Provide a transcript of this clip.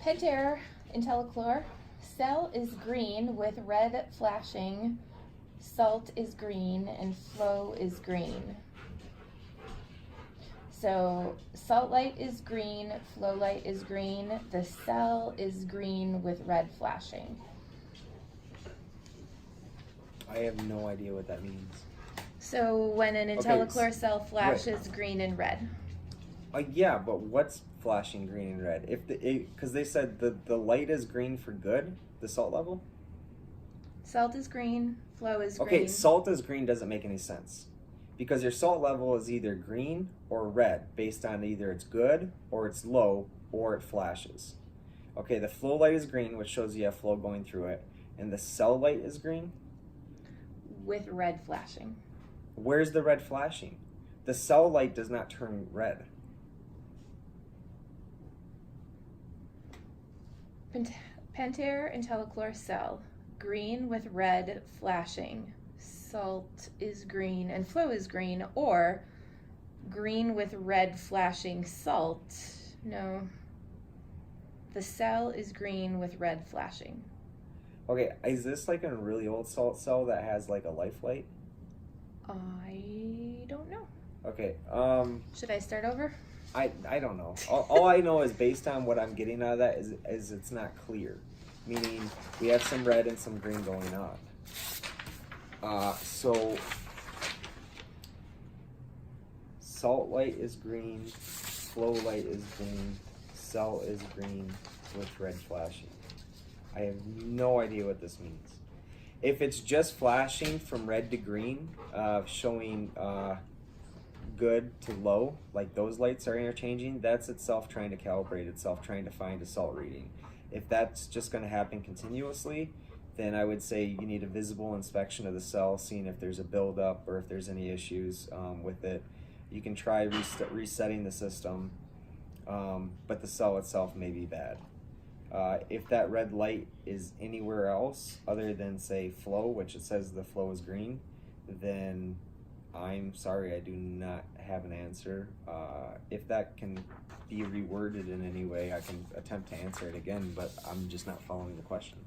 Pentair IntelliChlor. Cell is green with red flashing. Salt is green and flow is green. So salt light is green, flow light is green. The cell is green with red flashing. I have no idea what that means. So when an IntelliChlor cell flashes green and red. Yeah, but what's flashing green and red? If because they said the light is green for good, the salt level. Salt is green, flow is green. Okay, salt is green doesn't make any sense, because your salt level is either green or red based on either it's good or it's low or it flashes. Okay, the flow light is green, which shows you have flow going through it, and the cell light is green with red flashing. Where's the red flashing? The cell light does not turn red. Pentair IntelliChlor cell, green with red flashing. Salt is green and flow is green, or green with red flashing salt. No. The cell is green with red flashing. Okay, is this like a really old salt cell that has like a life light? I don't know. Okay, should I start over? I don't know. All I know is based on what I'm getting out of that is it's not clear. Meaning we have some red and some green going on. So salt light is green, flow light is green, cell is green with red flashing. I have no idea what this means. If it's just flashing from red to green, showing good to low, like those lights are interchanging, that's itself trying to calibrate itself, trying to find a salt reading. If that's just going to happen continuously, then I would say you need a visible inspection of the cell, seeing if there's a buildup or if there's any issues with it. You can try resetting the system, but the cell itself may be bad. If that red light is anywhere else other than, say, flow, which it says the flow is green, then I'm sorry, I do not have an answer. If that can be reworded in any way, I can attempt to answer it again, but I'm just not following the question.